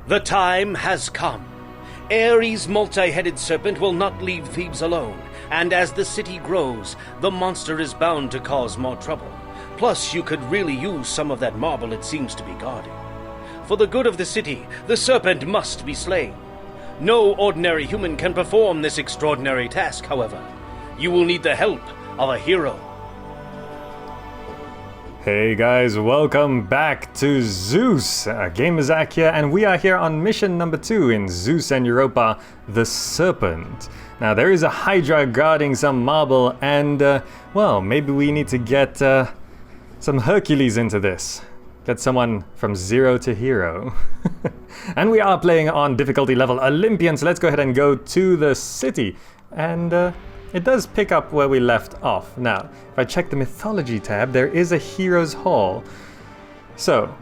The time has come. Ares' multi-headed serpent will not leave Thebes alone, and as the city grows, the monster is bound to cause more trouble. Plus, you could really use some of that marble it seems to be guarding. For the good of the city, the serpent must be slain. No ordinary human can perform this extraordinary task, however. You will need the help of a hero. Hey guys, welcome back to Zeus! GamerZach here, and we are here on mission number 2 in Zeus and Europa, the Serpent. Now there is a Hydra guarding some marble, and well, maybe we need to get some Hercules into this. Get someone from zero to hero. And we are playing on difficulty level Olympian, so let's go ahead and go to the city. And it does pick up where we left off. Now, if I check the mythology tab, there is a hero's hall. So,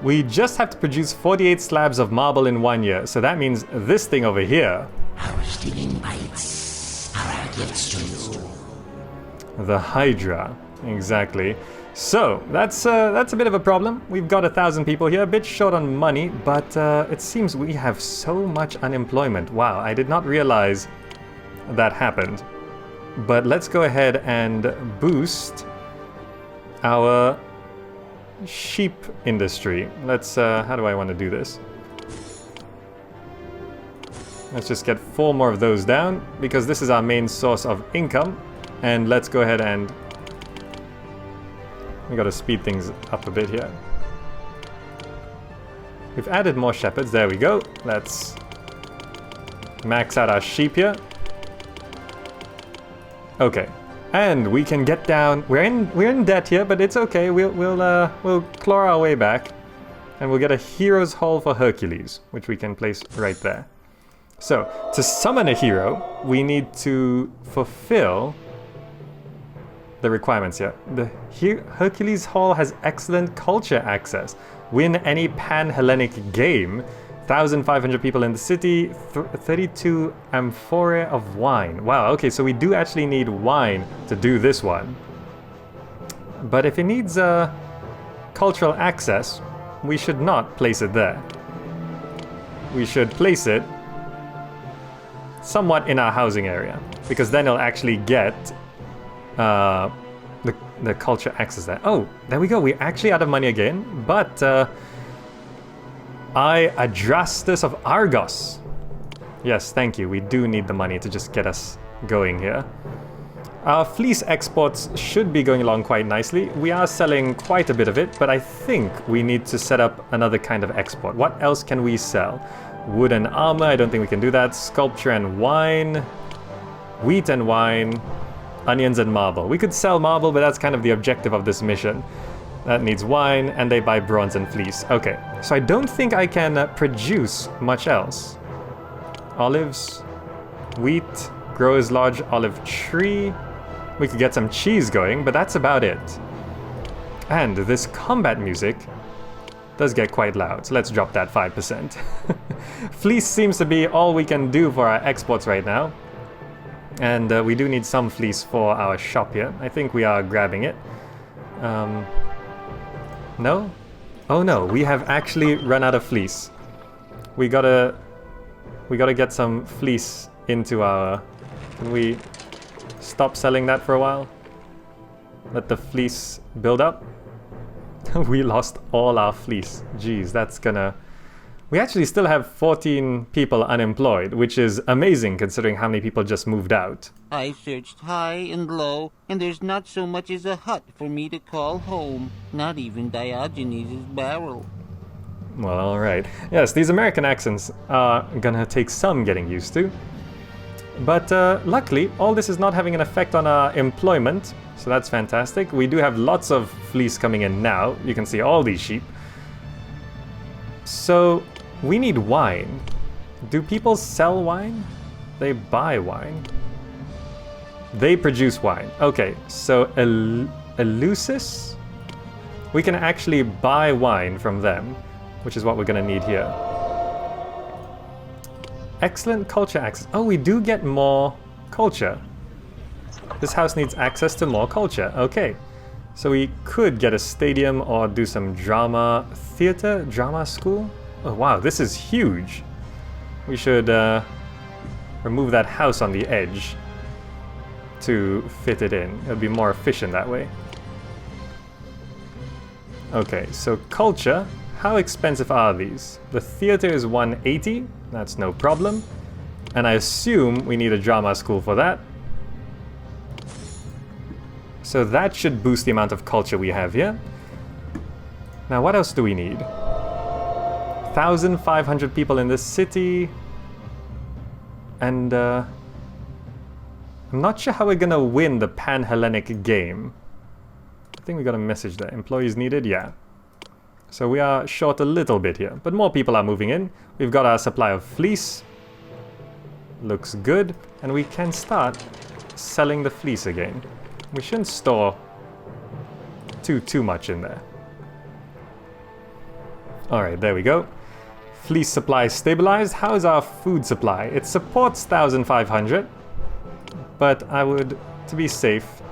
we just have to produce 48 slabs of marble in 1 year. So that means this thing over here. Our steaming bites are our gifts to you. The Hydra, exactly. So, that's a bit of a problem. We've got 1,000 people here, a bit short on money, but it seems we have so much unemployment. Wow, I did not realize that happened. But let's go ahead and boost our sheep industry. Let's, how do I want to do this? Let's just get 4 more of those down, because this is our main source of income. And let's go ahead and we gotta speed things up a bit here. We've added more shepherds, there we go. Let's max out our sheep here. Okay, and we can get down. We're in debt here, but it's okay. We'll claw our way back, and we'll get a hero's hall for Hercules, which we can place right there. So to summon a hero, we need to fulfill the requirements here. The Hercules Hall has excellent culture access. Win any pan-Hellenic game. 1,500 people in the city. 32 amphorae of wine. Wow, okay, so we do actually need wine to do this one. But if it needs cultural access, we should not place it there. We should place it somewhat in our housing area, because then it'll actually get the culture access there. Oh, there we go. We're actually out of money again, but Adrastus of Argos. Yes, thank you. We do need the money to just get us going here. Our fleece exports should be going along quite nicely. We are selling quite a bit of it, but I think we need to set up another kind of export. What else can we sell? Wood and armor, I don't think we can do that. Sculpture and wine. Wheat and wine. Onions and marble. We could sell marble, but that's kind of the objective of this mission. That needs wine, and they buy bronze and fleece. Okay, so I don't think I can produce much else. Olives, wheat, grows large olive tree. We could get some cheese going, but that's about it. And this combat music does get quite loud, so let's drop that 5%. Fleece seems to be all we can do for our exports right now. And we do need some fleece for our shop here. I think we are grabbing it. No? Oh no, we have actually run out of fleece. We gotta get some fleece into our... Can we stop selling that for a while? Let the fleece build up? We lost all our fleece. Jeez, that's gonna... We actually still have 14 people unemployed, which is amazing considering how many people just moved out. I searched high and low, and there's not so much as a hut for me to call home. Not even Diogenes' barrel. Well, alright. Yes, these American accents are gonna take some getting used to. But luckily, all this is not having an effect on our employment, so that's fantastic. We do have lots of fleece coming in now. You can see all these sheep. So, we need wine. Do people sell wine? They buy wine. They produce wine. Okay, so Eleusis? We can actually buy wine from them, which is what we're gonna need here. Excellent culture access. Oh, we do get more culture. This house needs access to more culture. Okay. So we could get a stadium or do some drama school. Oh wow, this is huge. We should remove that house on the edge to fit it in. It'll be more efficient that way. Okay, so culture. How expensive are these? The theater is 180. That's no problem. And I assume we need a drama school for that. So that should boost the amount of culture we have here. Now what else do we need? 1,500 people in this city. And I'm not sure how we're gonna win the Pan-Hellenic game. I think we got a message there. Employees needed? Yeah. So we are short a little bit here, but more people are moving in. We've got our supply of fleece. Looks good. And we can start selling the fleece again. We shouldn't store too much in there. Alright, there we go. Fleece supply stabilized. How is our food supply? It supports 1,500. But I would, to be safe,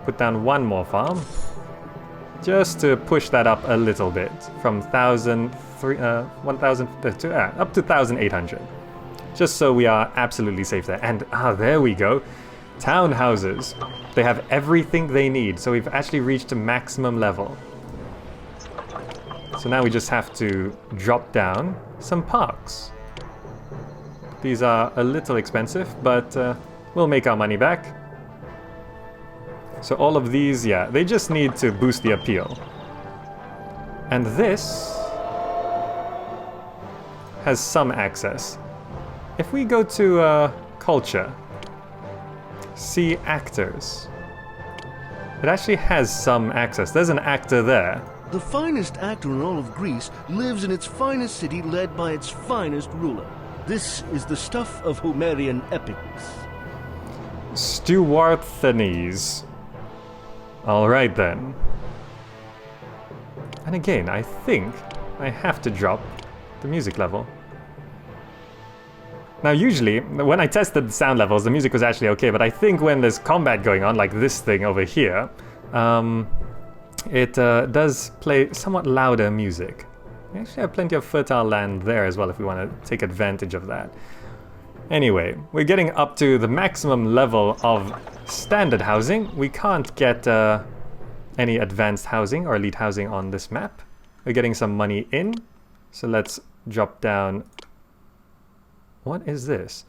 put down one more farm. Just to push that up a little bit. From 1,000 up to 1,800. Just so we are absolutely safe there. And there we go. Townhouses. They have everything they need. So we've actually reached a maximum level. So now we just have to drop down some parks. These are a little expensive, but we'll make our money back. So all of these, yeah, they just need to boost the appeal. And this has some access. If we go to culture, see actors, it actually has some access. There's an actor there. The finest actor in all of Greece lives in its finest city led by its finest ruler. This is the stuff of Homerian epics. Stewarthanes. Alright then. And again, I think I have to drop the music level. Now usually, when I tested the sound levels, the music was actually okay, but I think when there's combat going on, like this thing over here, it does play somewhat louder music. We actually have plenty of fertile land there as well if we want to take advantage of that. Anyway, we're getting up to the maximum level of standard housing. We can't get any advanced housing or elite housing on this map. We're getting some money in, so let's drop down. What is this?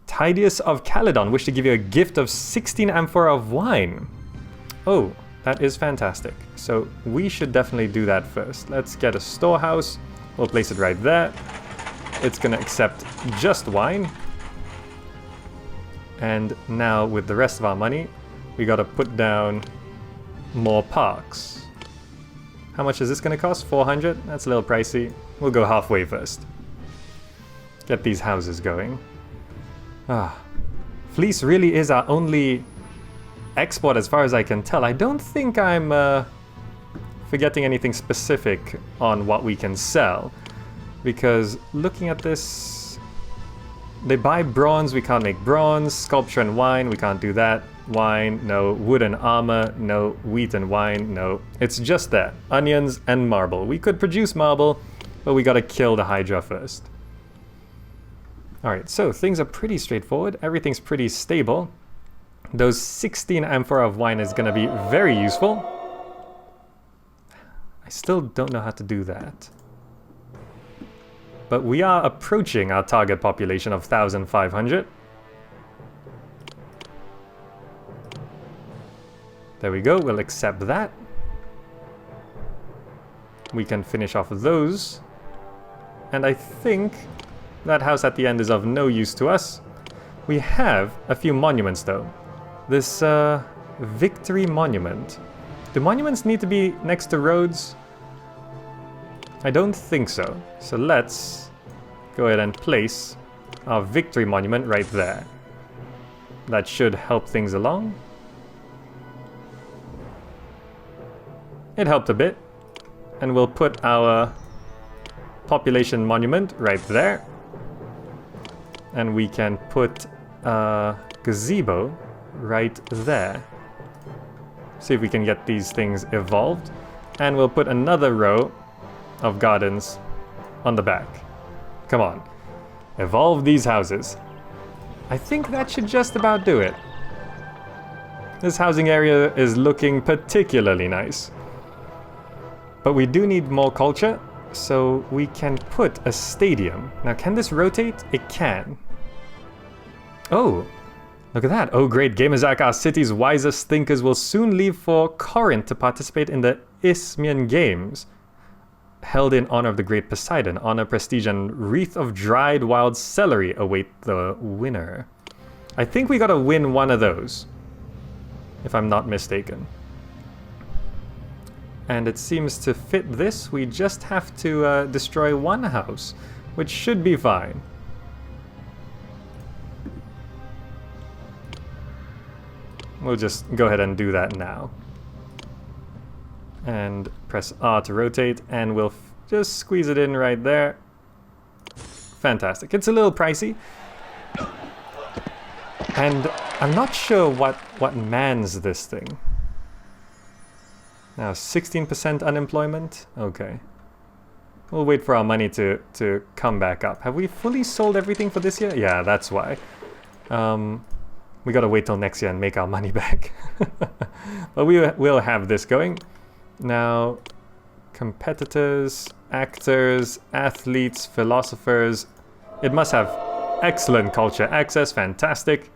Tidius of Calydon wish to give you a gift of 16 amphora of wine. Oh, that is fantastic. So we should definitely do that first. Let's get a storehouse. We'll place it right there. It's gonna accept just wine. And now with the rest of our money, we gotta put down more parks. How much is this gonna cost? 400? That's a little pricey. We'll go halfway first. Get these houses going. Fleece really is our only export as far as I can tell. I don't think I'm forgetting anything specific on what we can sell. Because looking at this, they buy bronze, we can't make bronze. Sculpture and wine, we can't do that. Wine, no. Wood and armor, no. Wheat and wine, no. It's just that. Onions and marble. We could produce marble, but we gotta kill the Hydra first. Alright, so things are pretty straightforward. Everything's pretty stable. Those 16 amphora of wine is gonna be very useful. I still don't know how to do that. But we are approaching our target population of 1,500. There we go, we'll accept that. We can finish off those. And I think that house at the end is of no use to us. We have a few monuments though. This Victory Monument. Do monuments need to be next to roads? I don't think so. So let's go ahead and place our Victory Monument right there. That should help things along. It helped a bit. And we'll put our population monument right there. And we can put a gazebo right there. See if we can get these things evolved. And we'll put another row of gardens on the back. Come on. Evolve these houses. I think that should just about do it. This housing area is looking particularly nice. But we do need more culture, so we can put a stadium. Now, can this rotate? It can. Oh, look at that. Oh, great. Gamazak, our city's wisest thinkers, will soon leave for Corinth to participate in the Isthmian Games, held in honor of the great Poseidon. Honor, prestige, and wreath of dried wild celery await the winner. I think we gotta win one of those, if I'm not mistaken. And it seems to fit this. We just have to destroy one house, which should be fine. We'll just go ahead and do that now. And press R to rotate, and we'll just squeeze it in right there. Fantastic. It's a little pricey. And I'm not sure what mans this thing. Now, 16% unemployment? Okay. We'll wait for our money to come back up. Have we fully sold everything for this year? Yeah, that's why. We gotta wait till next year and make our money back. But we'll have this going. Now, competitors, actors, athletes, philosophers. It must have excellent culture access, fantastic.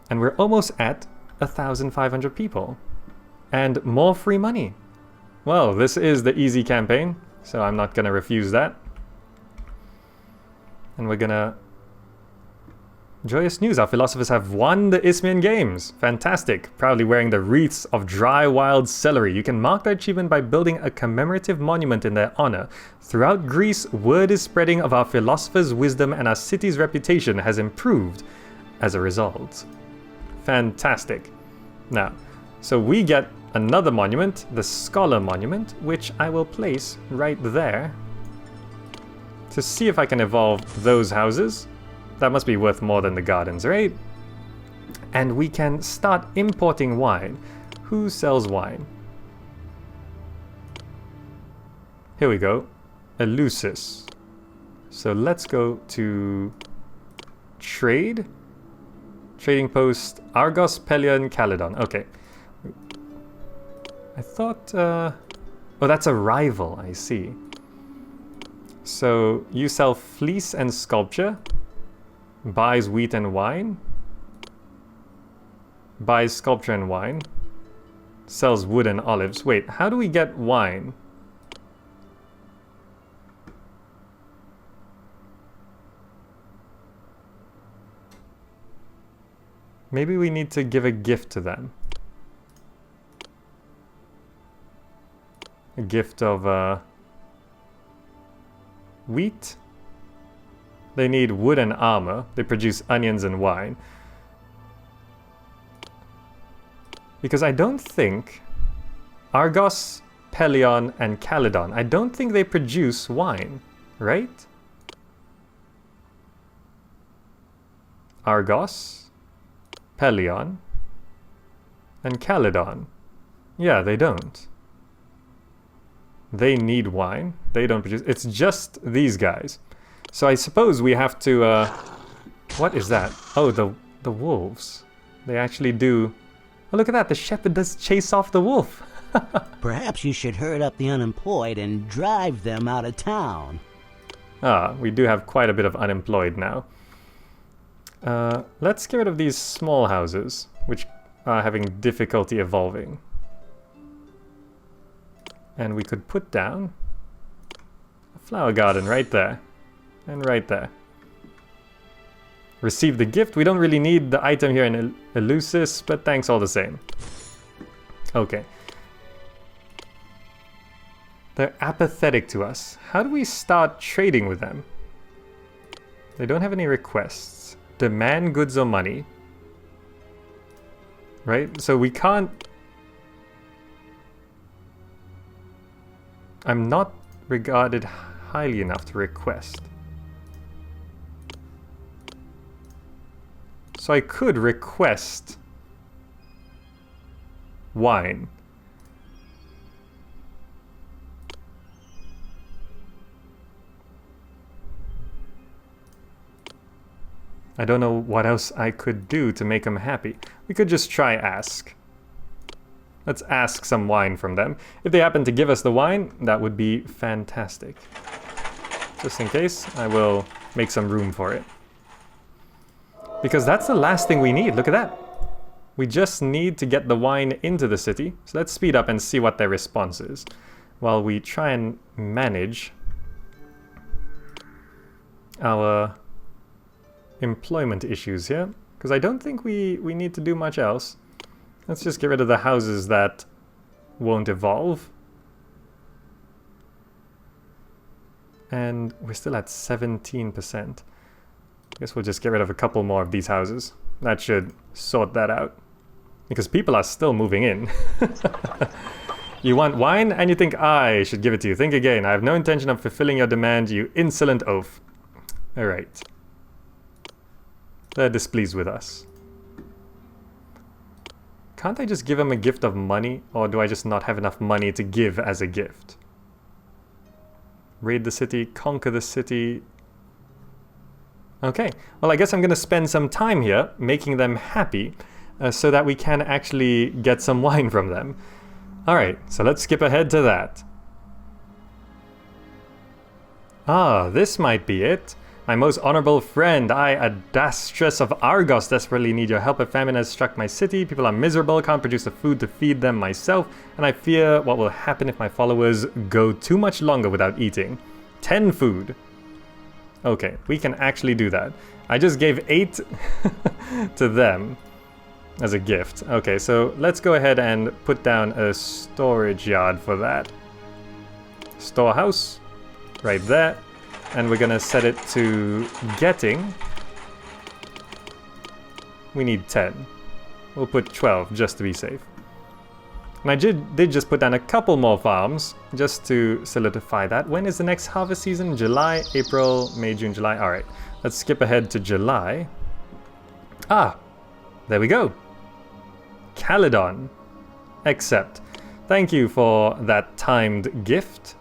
And we're almost at 1,500 people. And more free money. Well, this is the easy campaign, so I'm not gonna refuse that. And we're gonna... Joyous news, our philosophers have won the Isthmian Games. Fantastic. Proudly wearing the wreaths of dry wild celery. You can mark their achievement by building a commemorative monument in their honor. Throughout Greece, word is spreading of our philosophers' wisdom, and our city's reputation has improved as a result. Fantastic. Now, so we get another monument, the Scholar Monument, which I will place right there to see if I can evolve those houses. That must be worth more than the gardens, right? And we can start importing wine. Who sells wine? Here we go. Eleusis. So let's go to trade. Trading post Argos, Pelion, Calydon. Okay. I thought... oh, that's a rival, I see. So you sell fleece and sculpture. Buys wheat and wine. Buys sculpture and wine. Sells wood and olives. Wait, how do we get wine? Maybe we need to give a gift to them. A gift of wheat. They need wood and armor. They produce onions and wine. Because I don't think Argos, Pelion, and Calydon, I don't think they produce wine, right? Argos, Pelion, and Calydon. Yeah, they don't. They need wine. They don't produce. It's just these guys. So I suppose we have to, what is that? Oh, the wolves. They actually do... Oh, look at that. The shepherd does chase off the wolf. Perhaps you should herd up the unemployed and drive them out of town. Ah, we do have quite a bit of unemployed now. Let's get rid of these small houses, which are having difficulty evolving. And we could put down a flower garden right there. And right there. Receive the gift. We don't really need the item here in Eleusis, but thanks all the same. Okay. They're apathetic to us. How do we start trading with them? They don't have any requests. Demand goods or money. Right? So we can't... I'm not regarded highly enough to request. So I could request wine. I don't know what else I could do to make them happy. We could just try ask. Let's ask some wine from them. If they happen to give us the wine, that would be fantastic. Just in case, I will make some room for it. Because that's the last thing we need. Look at that. We just need to get the wine into the city. So let's speed up and see what their response is while we try and manage our employment issues here. Because I don't think we need to do much else. Let's just get rid of the houses that won't evolve. And we're still at 17%. I guess we'll just get rid of a couple more of these houses. That should sort that out. Because people are still moving in. You want wine and you think I should give it to you. Think again. I have no intention of fulfilling your demand, you insolent oaf. Alright. They're displeased with us. Can't I just give them a gift of money? Or do I just not have enough money to give as a gift? Raid the city, conquer the city. Okay, well I guess I'm going to spend some time here making them happy so that we can actually get some wine from them. Alright, so let's skip ahead to that. Ah, this might be it. My most honorable friend, I, Adastrus of Argos, desperately need your help. A famine has struck my city. People are miserable, can't produce the food to feed them myself, and I fear what will happen if my followers go too much longer without eating. 10 food. Okay, we can actually do that. I just gave 8 to them as a gift. Okay, so let's go ahead and put down a storage yard for that. Storehouse, right there. And we're gonna set it to getting. We need 10. We'll put 12 just to be safe. And I did just put down a couple more farms just to solidify that. When is the next harvest season? July, April, May, June, July. All right, let's skip ahead to July. Ah, there we go. Caledon. Accept. Thank you for that timed gift.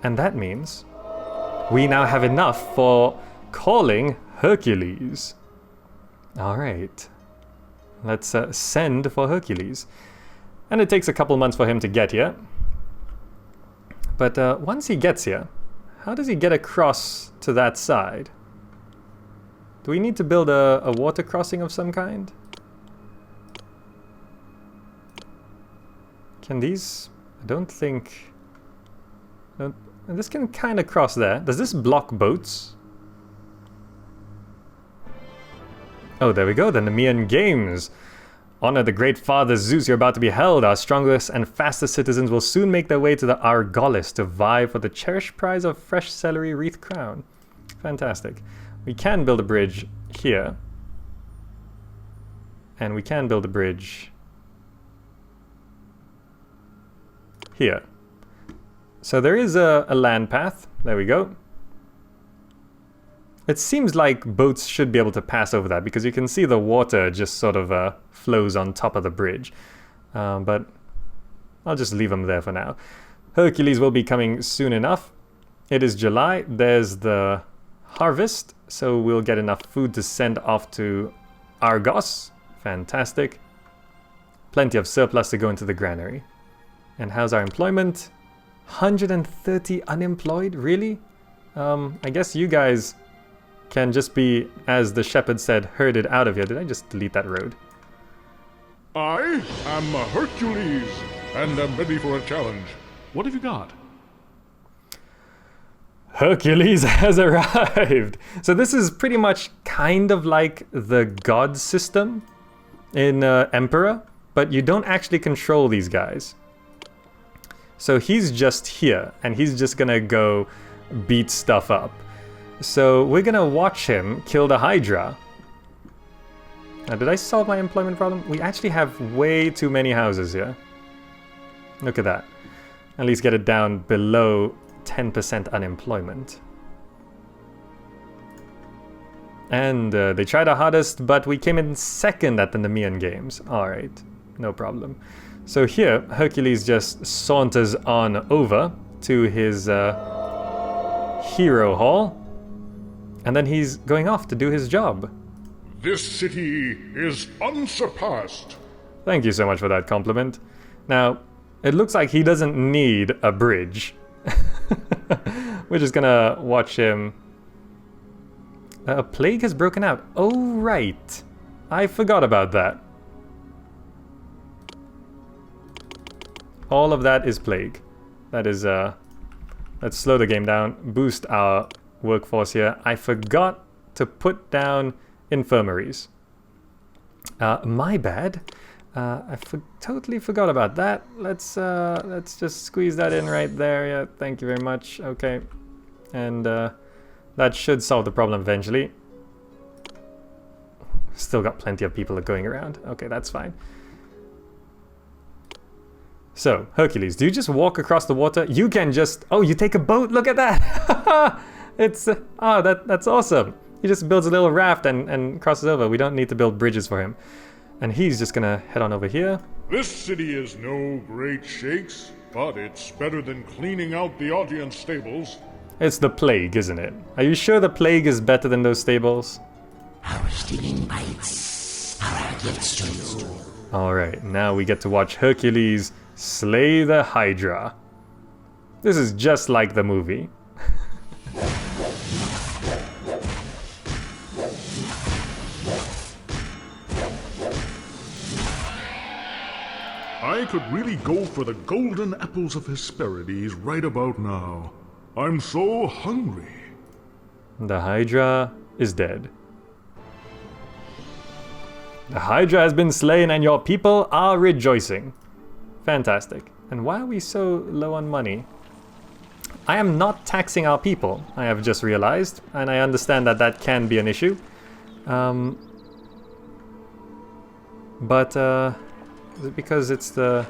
And that means we now have enough for calling Hercules. All right. Let's send for Hercules. And it takes a couple months for him to get here. But once he gets here, how does he get across to that side? Do we need to build a water crossing of some kind? Can these... I don't think... This can kind of cross there. Does this block boats? Oh, there we go. The Nemean Games. Honor the great father Zeus, you're about to be held. Our strongest and fastest citizens will soon make their way to the Argolis to vie for the cherished prize of fresh celery wreath crown. Fantastic. We can build a bridge here. And we can build a bridge here. So there is a land path. There we go. It seems like boats should be able to pass over that because you can see the water just sort of flows on top of the bridge. But I'll just leave them there for now. Hercules will be coming soon enough. It is July. There's the harvest. So we'll get enough food to send off to Argos. Fantastic. Plenty of surplus to go into the granary. And how's our employment? 130 unemployed? Really? I guess you guys can just be, as the shepherd said, herded out of here. Did I just delete that road? I am Hercules, and am ready for a challenge. What have you got? Hercules has arrived! So this is pretty much kind of like the god system in Emperor, but you don't actually control these guys. So he's just here, and he's just gonna go beat stuff up. So we're gonna watch him kill the Hydra. Now, did I solve my employment problem? We actually have way too many houses here. Look at that. At least get it down below 10% unemployment. And they tried our hardest, but we came in second at the Nemean Games. Alright, no problem. So here, Hercules just saunters on over to his hero hall. And then he's going off to do his job. This city is unsurpassed. Thank you so much for that compliment. Now, it looks like he doesn't need a bridge. We're just gonna watch him. A plague has broken out. Oh, right. I forgot about that. All of that is plague. That is, let's slow the game down, boost our workforce here. I forgot to put down infirmaries. My bad. I totally forgot about that. Let's just squeeze that in right there. Yeah, thank you very much. Okay, and that should solve the problem eventually. Still got plenty of people going around. Okay, that's fine. So, Hercules, do you just walk across the water? You can just... Oh, you take a boat? Look at that! It's... oh, that's awesome. He just builds a little raft and crosses over. We don't need to build bridges for him. And he's just gonna head on over here. This city is no great shakes, but it's better than cleaning out the audience stables. It's the plague, isn't it? Are you sure the plague is better than those stables? Our stinging bites are our gifts to you. Alright, now we get to watch Hercules slay the Hydra. This is just like the movie. I could really go for the golden apples of Hesperides right about now. I'm so hungry. The Hydra is dead. The Hydra has been slain and your people are rejoicing. Fantastic. And why are we so low on money? I am not taxing our people, I have just realized, and I understand that that can be an issue. But is it because it's the...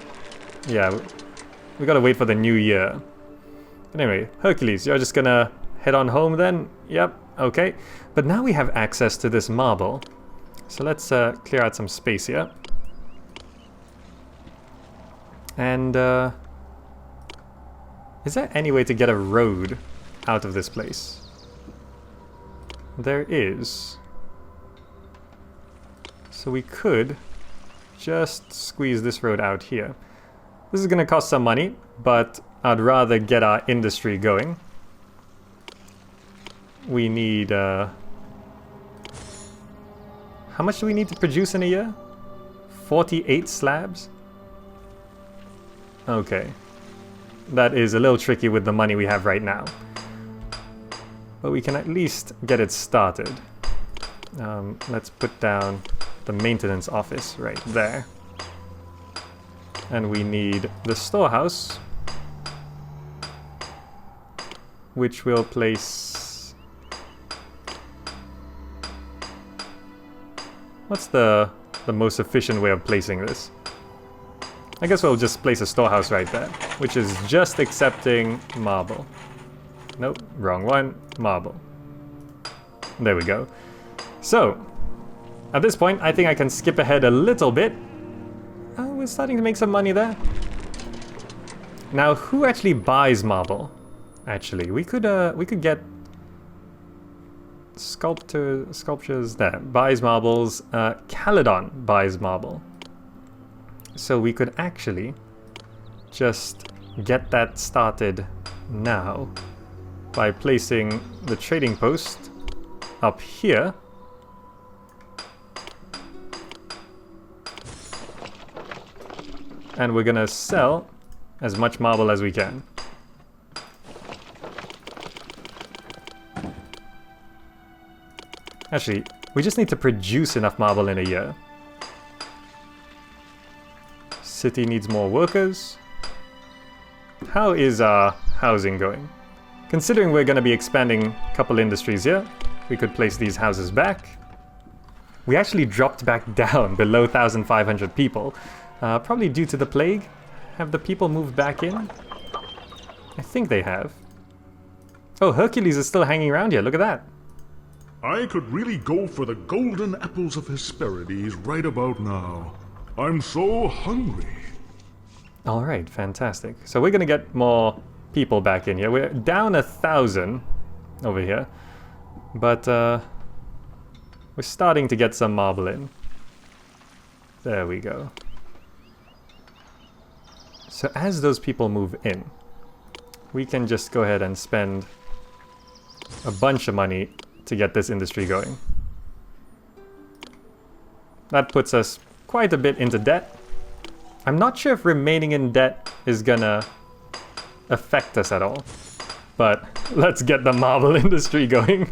Yeah, we gotta wait for the new year. But anyway, Hercules, you're just gonna head on home then? Yep, okay. But now we have access to this marble. So let's clear out some space here. And is there any way to get a road out of this place? There is. So we could just squeeze this road out here. This is gonna cost some money, but I'd rather get our industry going. We need how much do we need to produce in a year? 48 slabs? Okay. That is a little tricky with the money we have right now. But we can at least get it started. Let's put down the maintenance office right there. And we need the storehouse, which we'll place... What's the most efficient way of placing this? I guess we'll just place a storehouse right there, which is just accepting marble. Nope, wrong one. Marble. There we go. So, at this point, I think I can skip ahead a little bit. Oh, we're starting to make some money there. Now, who actually buys marble? Actually, we could get sculptures there. Buys marbles. Calydon buys marble. So we could actually just get that started now by placing the trading post up here. And we're gonna sell as much marble as we can. Actually, we just need to produce enough marble in a year. City needs more workers. How is our housing going? Considering we're going to be expanding a couple industries here, we could place these houses back. We actually dropped back down below 1,500 people, probably due to the plague. Have the people moved back in? I think they have. Oh, Hercules is still hanging around here, look at that. I could really go for the golden apples of Hesperides right about now. I'm so hungry. Alright, fantastic. So we're gonna get more people back in here. We're down 1,000 over here. But we're starting to get some marble in. There we go. So as those people move in, we can just go ahead and spend a bunch of money to get this industry going. That puts us quite a bit into debt. I'm not sure if remaining in debt is gonna affect us at all, but let's get the marble industry going.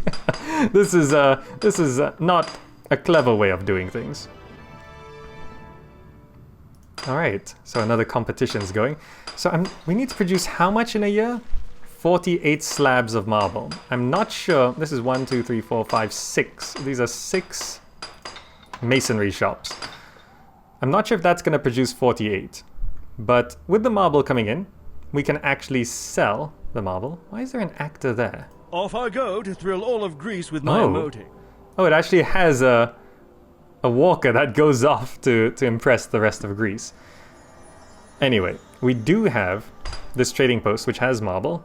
This is not a clever way of doing things. All right, so another competition's going. So we need to produce how much in a year? 48 slabs of marble. I'm not sure. This is 1, 2, 3, 4, 5, 6. These are 6 masonry shops. I'm not sure if that's going to produce 48. But with the marble coming in, we can actually sell the marble. Why is there an actor there? Off I go to thrill all of Greece with my emoting. Oh, it actually has a walker that goes off to impress the rest of Greece. Anyway, we do have this trading post which has marble.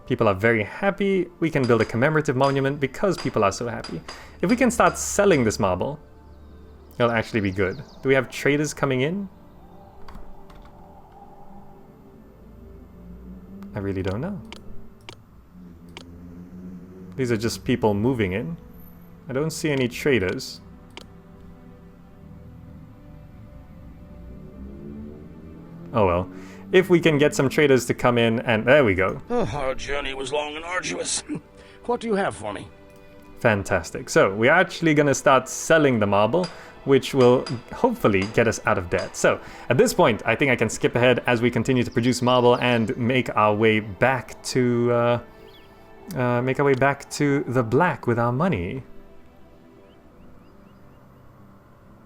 People are very happy. We can build a commemorative monument because people are so happy. If we can start selling this marble, it'll actually be good. Do we have traders coming in? I really don't know. These are just people moving in. I don't see any traders. Oh well. If we can get some traders to come in, and there we go. Oh, our journey was long and arduous. What do you have for me? Fantastic. So we're actually going to start selling the marble, which will hopefully get us out of debt. So at this point, I think I can skip ahead as we continue to produce marble and make our way back to the black with our money.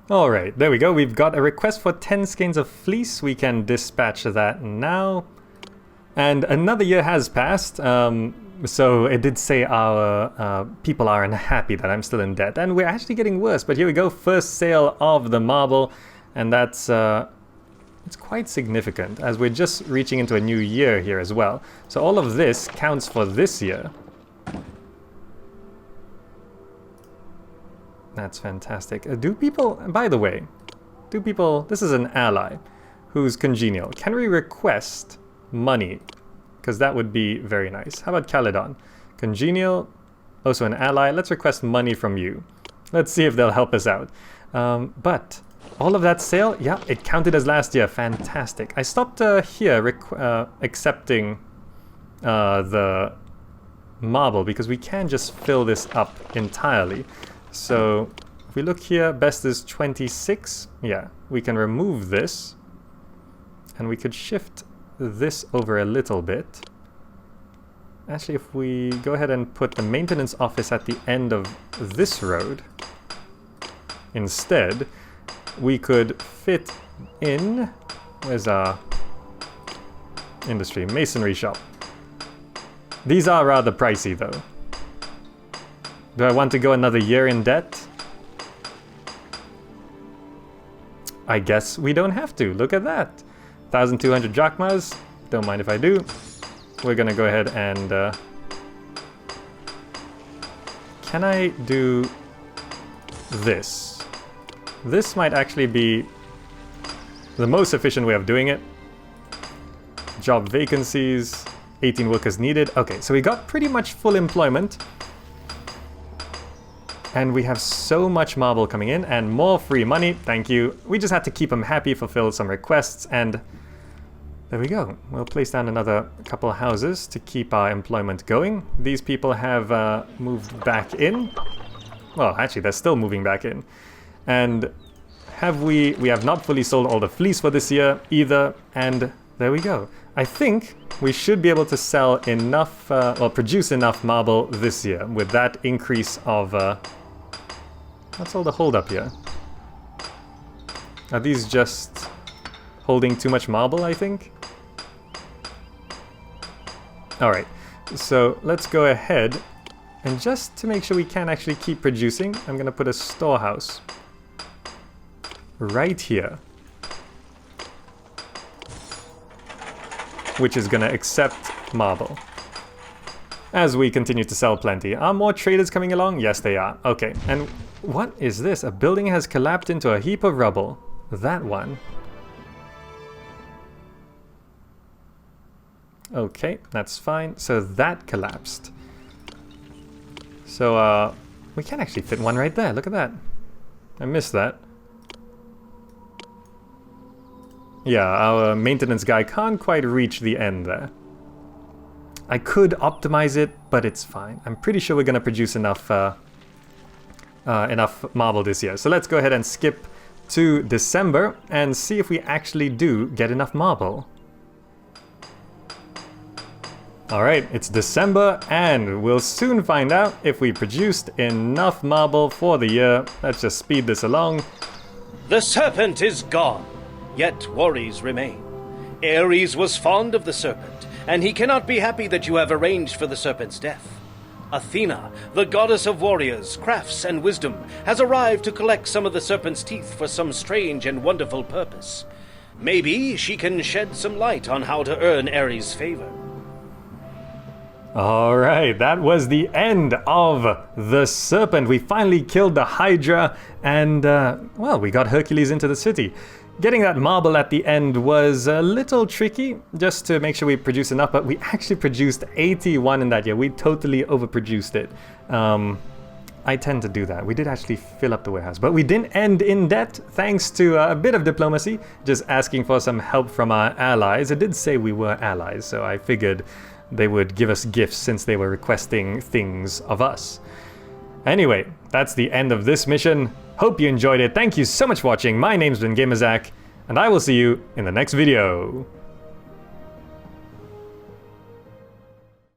Alright, there we go. We've got a request for 10 skeins of fleece. We can dispatch that now. And another year has passed. So it did say our people are unhappy that I'm still in debt. And we're actually getting worse. But here we go. First sale of the marble. And that's it's quite significant as we're just reaching into a new year here as well. So all of this counts for this year. That's fantastic. Do people, by the way, this is an ally who's congenial. Can we request money? Because that would be very nice. How about Caledon? Congenial, also an ally. Let's request money from you. Let's see if they'll help us out. But all of that sale, yeah, it counted as last year. Fantastic. I stopped here accepting the marble because we can just fill this up entirely. So if we look here, best is 26. Yeah, we can remove this. And we could shift this over a little bit. Actually, if we go ahead and put the maintenance office at the end of this road, instead, we could fit in... Where's our industry? Masonry shop. These are rather pricey, though. Do I want to go another year in debt? I guess we don't have to. Look at that. 1,200 drachmas. Don't mind if I do. We're gonna go ahead and... Can I do this? This might actually be the most efficient way of doing it. Job vacancies. 18 workers needed. Okay, so we got pretty much full employment. And we have so much marble coming in and more free money. Thank you. We just had to keep them happy, fulfill some requests, and there we go. We'll place down another couple of houses to keep our employment going. These people have moved back in. Well, actually, they're still moving back in. And we have not fully sold all the fleece for this year either. And there we go. I think we should be able to sell enough, or produce enough marble this year with that increase of... What's all the hold up here? Are these just holding too much marble, I think? Alright, so let's go ahead and just to make sure we can actually keep producing, I'm going to put a storehouse right here, which is going to accept marble. as we continue to sell plenty. Are more traders coming along? Yes, they are. Okay, and what is this? A building has collapsed into a heap of rubble. That one. Okay, that's fine. So that collapsed. So, we can actually fit one right there. Look at that. I missed that. Yeah, our maintenance guy can't quite reach the end there. I could optimize it, but it's fine. I'm pretty sure we're gonna produce enough enough marble this year. So let's go ahead and skip to December and see if we actually do get enough marble. Alright, it's December and we'll soon find out if we produced enough marble for the year. Let's just speed this along. The Serpent is gone, yet worries remain. Ares was fond of the Serpent, and he cannot be happy that you have arranged for the Serpent's death. Athena, the goddess of warriors, crafts, and wisdom, has arrived to collect some of the Serpent's teeth for some strange and wonderful purpose. Maybe she can shed some light on how to earn Ares' favor. Alright, that was the end of the Serpent. We finally killed the Hydra and, well, we got Hercules into the city. Getting that marble at the end was a little tricky, just to make sure we produce enough, but we actually produced 81 in that year. We totally overproduced it. I tend to do that. We did actually fill up the warehouse, but we didn't end in debt thanks to a bit of diplomacy, just asking for some help from our allies. It did say we were allies, so I figured they would give us gifts since they were requesting things of us. Anyway, that's the end of this mission. Hope you enjoyed it. Thank you so much for watching. My name's been GamerZach, and I will see you in the next video.